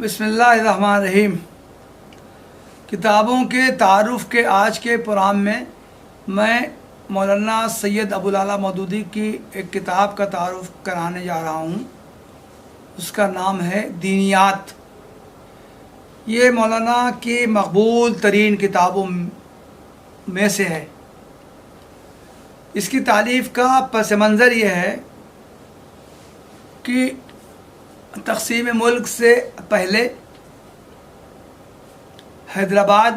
بسم اللہ الرحمن الرحیم۔ کتابوں کے تعارف کے آج کے پروگرام میں مولانا سید ابوالعلا مودودی کی ایک کتاب کا تعارف کرانے جا رہا ہوں۔ اس کا نام ہے دینیات۔ یہ مولانا کی مقبول ترین کتابوں میں سے ہے۔ اس کی تالیف کا پس منظر یہ ہے کہ تقسیم ملک سے پہلے حیدرآباد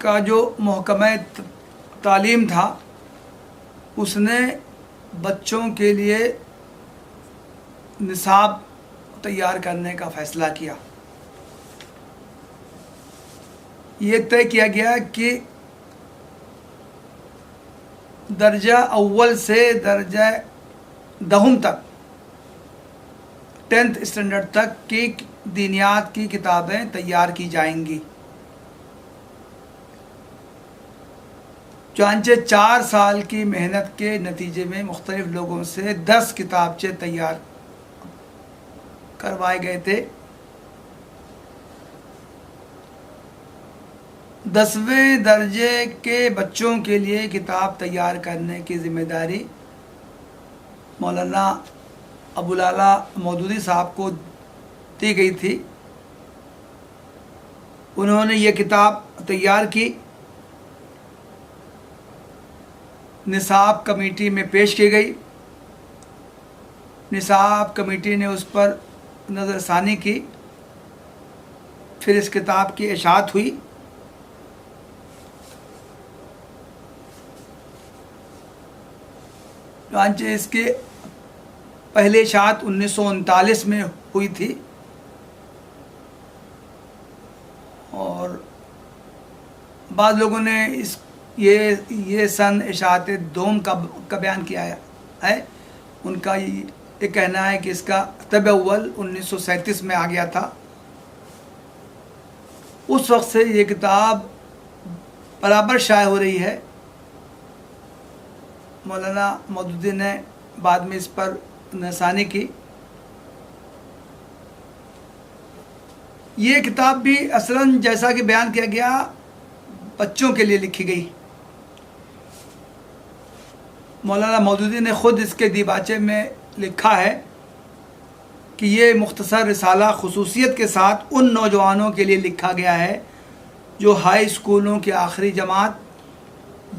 کا جو محکمہ تعلیم تھا اس نے بچوں کے لیے نصاب تیار کرنے کا فیصلہ کیا۔ یہ طے کیا گیا کہ درجہ اول سے درجہ دہم تک 10th اسٹینڈرڈ تک کی دینیات کی کتابیں تیار کی جائیں گی۔ چنانچہ 4 سال کی محنت کے نتیجے میں مختلف لوگوں سے 10 کتابچے تیار کروائے گئے تھے۔ 10ویں درجے کے بچوں کے لیے کتاب تیار کرنے کی ذمہ داری مولانا ابوالعلا مودودی صاحب کو دی گئی تھی۔ انہوں نے یہ کتاب تیار کی، نصاب کمیٹی میں پیش کی گئی۔ نصاب کمیٹی نے اس پر نظر ثانی کی، پھر اس کتاب کی اشاعت ہوئی۔ چنانچہ اس کے پہلے اشاعت 1939 میں ہوئی تھی، اور بعض لوگوں نے یہ سن اشاعت دوم کا بیان کیا ہے۔ ان کا یہ کہنا ہے کہ اس کا طبع اول 1937 میں آ گیا تھا۔ اس وقت سے یہ کتاب برابر شائع ہو رہی ہے۔ مولانا مودودی نے بعد میں اس پر نظرثانی کی۔ یہ کتاب بھی اصلاً جیسا کہ بیان کیا گیا بچوں کے لیے لکھی گئی۔ مولانا مودودی نے خود اس کے دیباچے میں لکھا ہے کہ یہ مختصر رسالہ خصوصیت کے ساتھ ان نوجوانوں کے لیے لکھا گیا ہے جو ہائی اسکولوں کی آخری جماعت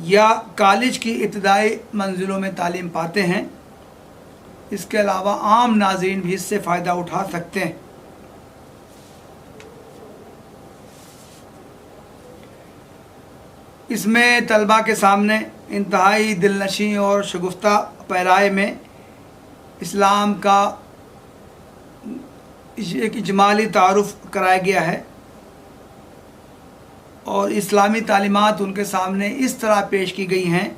یا کالج کی ابتدائی منزلوں میں تعلیم پاتے ہیں۔ اس کے علاوہ عام ناظرین بھی اس سے فائدہ اٹھا سکتے ہیں۔ اس میں طلباء کے سامنے انتہائی دلنشیں اور شگفتہ پیرائے میں اسلام کا ایک اجمالی تعارف کرایا گیا ہے، اور اسلامی تعلیمات ان کے سامنے اس طرح پیش کی گئی ہیں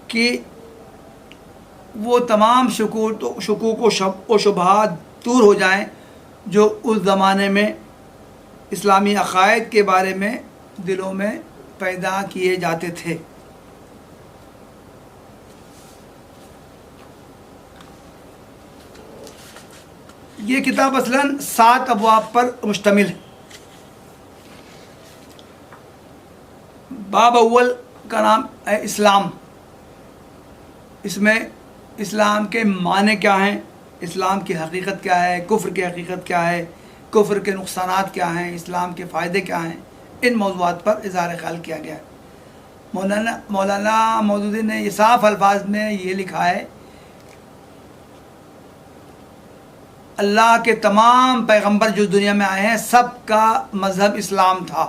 کہ وہ تمام شکوک و شبہات دور ہو جائیں جو اس زمانے میں اسلامی عقائد کے بارے میں دلوں میں پیدا کیے جاتے تھے۔ یہ کتاب اصلاً 7 ابواب پر مشتمل ہے۔ باب اول کا نام ہے اسلام۔ اس میں اسلام کے معنی کیا ہیں، اسلام کی حقیقت کیا ہے، کفر کی حقیقت کیا ہے، کفر کے نقصانات کیا ہیں، اسلام کے فائدے کیا ہیں، ان موضوعات پر اظہار خیال کیا گیا ہے۔ مولانا مودودی نے یہ صاف الفاظ میں یہ لکھا ہے، اللہ کے تمام پیغمبر جو دنیا میں آئے ہیں سب کا مذہب اسلام تھا۔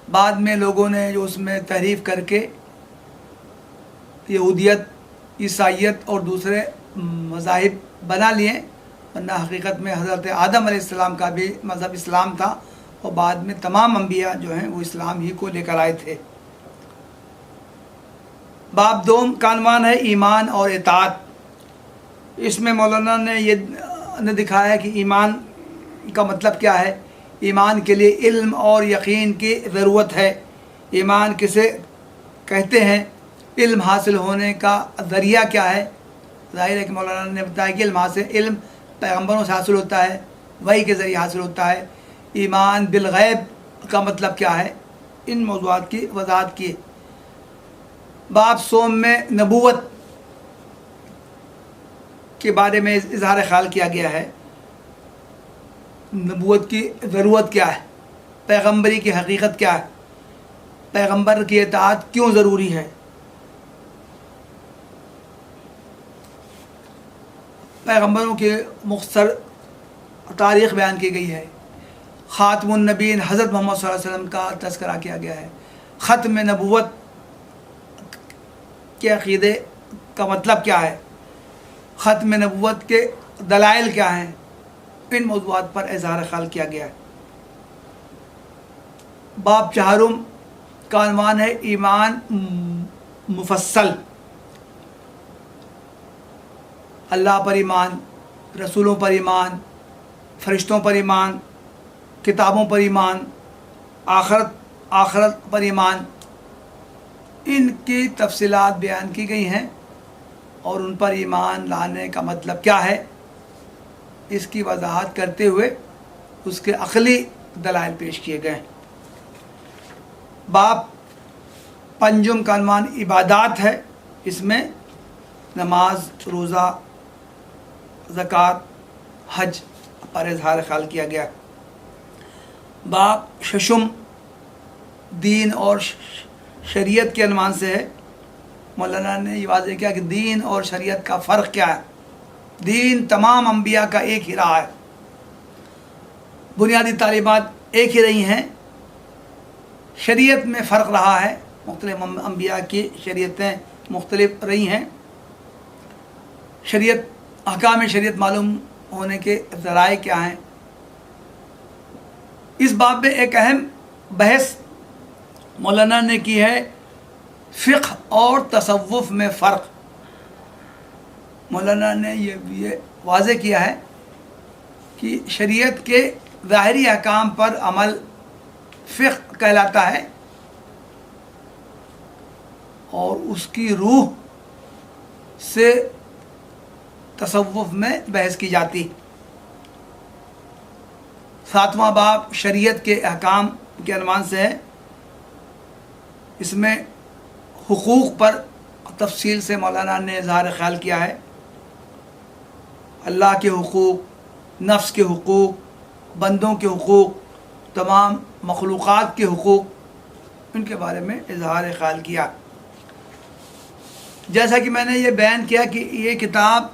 بعد میں لوگوں نے جو اس میں تحریف کر کے یہودیت، عیسائیت اور دوسرے مذاہب بنا لیے، ورنہ حقیقت میں حضرت آدم علیہ السلام کا بھی مذہب اسلام تھا، اور بعد میں تمام انبیاء جو ہیں وہ اسلام ہی کو لے کر آئے تھے۔ باب دوم کا عنوان ہے ایمان اور اطاعت۔ اس میں مولانا نے یہ دکھایا کہ ایمان کا مطلب کیا ہے، ایمان کے لیے علم اور یقین کی ضرورت ہے۔ ایمان کسے کہتے ہیں، علم حاصل ہونے کا ذریعہ کیا ہے، ظاہر ہے کہ مولانا نے بتایا کہ علم پیغمبروں سے حاصل ہوتا ہے، وحی کے ذریعے حاصل ہوتا ہے۔ ایمان بالغیب کا مطلب کیا ہے، ان موضوعات کی وضاحت کی۔ باب سوم میں نبوت کے بارے میں اظہار خیال کیا گیا ہے۔ نبوت کی ضرورت کیا ہے، پیغمبری کی حقیقت کیا ہے، پیغمبر کی اطاعت کیوں ضروری ہے، پیغمبروں کی مختصر تاریخ بیان کی گئی ہے۔ خاتم النبیین حضرت محمد صلی اللہ علیہ وسلم کا تذکرہ کیا گیا ہے۔ ختم نبوت کے عقیدے کا مطلب کیا ہے، ختم نبوت کے دلائل کیا ہیں، ان موضوعات پر اظہار خیال کیا گیا ہے۔ باب چہارم کا عنوان ہے ایمان مفصل۔ اللہ پر ایمان، رسولوں پر ایمان، فرشتوں پر ایمان، کتابوں پر ایمان، آخرت پر ایمان، ان کی تفصیلات بیان کی گئی ہیں اور ان پر ایمان لانے کا مطلب کیا ہے، اس کی وضاحت کرتے ہوئے اس کے عقلی دلائل پیش کیے گئے ہیں۔ باب پنجم کا عنوان عبادات ہے، اس میں نماز، روزہ، زکوٰۃ، حج پر اظہار خیال کیا گیا۔ باب ششم دین اور شریعت کے عنوان سے ہے۔ مولانا نے یہ واضح کیا کہ دین اور شریعت کا فرق کیا ہے۔ دین تمام انبیاء کا ایک ہی رہا ہے، بنیادی تعلیمات ایک ہی رہی ہیں، شریعت میں فرق رہا ہے، مختلف انبیاء کی شریعتیں مختلف رہی ہیں۔ شریعت، احکام شریعت معلوم ہونے کے ذرائع کیا ہیں۔ اس باب میں ایک اہم بحث مولانا نے کی ہے، فقہ اور تصوف میں فرق۔ مولانا نے یہ واضح کیا ہے کہ شریعت کے ظاہری احکام پر عمل فقہ کہلاتا ہے اور اس کی روح سے تصوف میں بحث کی جاتی۔ ساتواں باب شریعت کے احکام کے عنوان سے ہے، اس میں حقوق پر تفصیل سے مولانا نے اظہار خیال کیا ہے۔ اللہ کے حقوق، نفس کے حقوق، بندوں کے حقوق، تمام مخلوقات کے حقوق، ان کے بارے میں اظہار خیال کیا۔ جیسا کہ میں نے یہ بیان کیا کہ یہ کتاب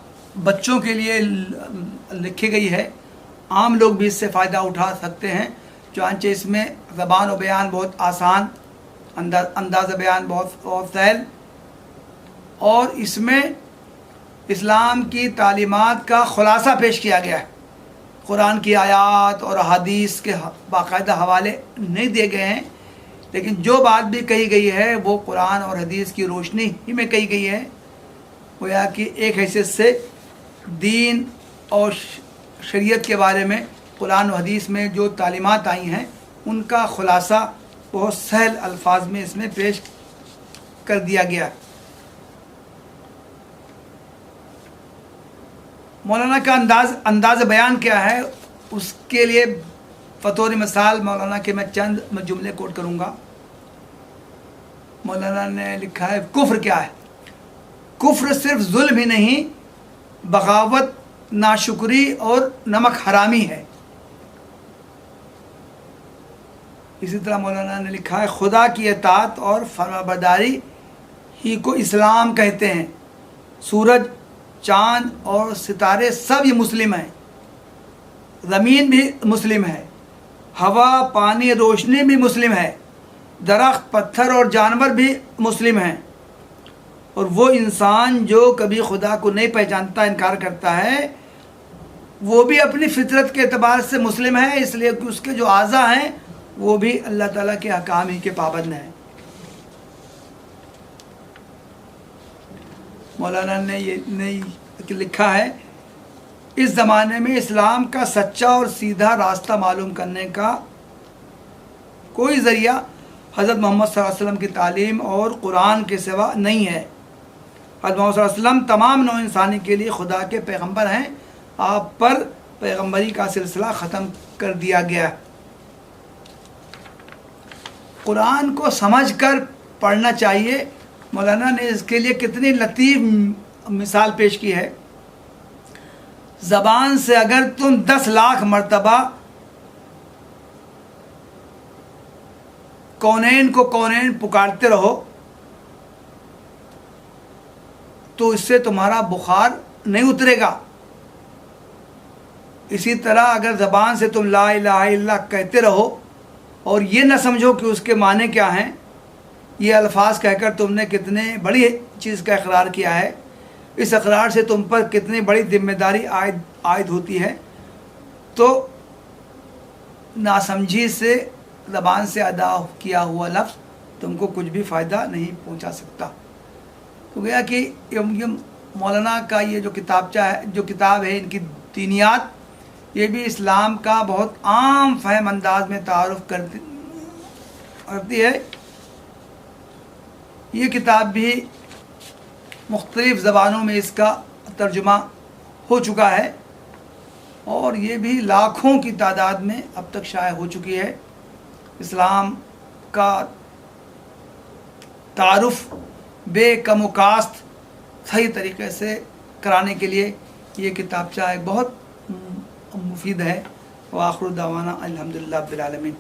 بچوں کے لیے لکھی گئی ہے، عام لوگ بھی اس سے فائدہ اٹھا سکتے ہیں، چنانچہ اس میں زبان و بیان بہت آسان، انداز بیان بہت سہل، اور اس میں اسلام کی تعلیمات کا خلاصہ پیش کیا گیا ہے۔ قرآن کی آیات اور احادیث کے باقاعدہ حوالے نہیں دیے گئے ہیں، لیکن جو بات بھی کہی گئی ہے وہ قرآن اور حدیث کی روشنی ہی میں کہی گئی ہے۔ گویا کہ ایک حیثیت سے دین اور شریعت کے بارے میں قرآن و حدیث میں جو تعلیمات آئی ہیں ان کا خلاصہ بہت سہل الفاظ میں اس میں پیش کر دیا گیا۔ مولانا کا انداز بیان کیا ہے، اس کے لیے بطور مثال مولانا کے میں چند جملے کوٹ کروں گا۔ مولانا نے لکھا ہے، کفر کیا ہے؟ کفر صرف ظلم ہی نہیں، بغاوت، ناشکری اور نمک حرامی ہے۔ اسی طرح مولانا نے لکھا ہے، خدا کی اطاعت اور فرمانبرداری ہی کو اسلام کہتے ہیں۔ سورج، چاند اور ستارے سب یہ مسلم ہیں، زمین بھی مسلم ہے، ہوا، پانی، روشنی بھی مسلم ہے، درخت، پتھر اور جانور بھی مسلم ہیں، اور وہ انسان جو کبھی خدا کو نہیں پہچانتا، انکار کرتا ہے، وہ بھی اپنی فطرت کے اعتبار سے مسلم ہے، اس لیے کہ اس کے جو اعضاء ہیں وہ بھی اللہ تعالیٰ کے احکام ہی کے پابند ہیں۔ مولانا نے یہ لکھا ہے، اس زمانے میں اسلام کا سچا اور سیدھا راستہ معلوم کرنے کا کوئی ذریعہ حضرت محمد صلی اللہ علیہ وسلم کی تعلیم اور قرآن کے سوا نہیں ہے۔ حضرت محمد صلی اللہ علیہ وسلم تمام نوع انسانی کے لیے خدا کے پیغمبر ہیں، آپ پر پیغمبری کا سلسلہ ختم کر دیا گیا۔ قرآن کو سمجھ کر پڑھنا چاہیے۔ مولانا نے اس کے لیے کتنی لطیف مثال پیش کی ہے۔ زبان سے اگر تم 10 لاکھ مرتبہ کونین کو کونین پکارتے رہو تو اس سے تمہارا بخار نہیں اترے گا۔ اسی طرح اگر زبان سے تم لا الہ الا اللہ کہتے رہو اور یہ نہ سمجھو کہ اس کے معنی کیا ہیں، یہ الفاظ کہہ کر تم نے کتنے بڑی چیز کا اقرار کیا ہے، اس اقرار سے تم پر کتنی بڑی ذمہ داری عائد ہوتی ہے، تو ناسمجھی سے زبان سے ادا کیا ہوا لفظ تم کو کچھ بھی فائدہ نہیں پہنچا سکتا۔ تو گیا کہ یہ مولانا کا یہ جو کتاب ہے ان کی دینیات، یہ بھی اسلام کا بہت عام فہم انداز میں تعارف کرتی ہے۔ یہ کتاب بھی مختلف زبانوں میں اس کا ترجمہ ہو چکا ہے اور یہ بھی لاکھوں کی تعداد میں اب تک شائع ہو چکی ہے۔ اسلام کا تعارف بے کم و کاست صحیح طریقے سے کرانے کے لیے یہ کتابچہ ایک بہت مفید ہے۔ وآخر دعوانا الحمدللہ رب العالمین۔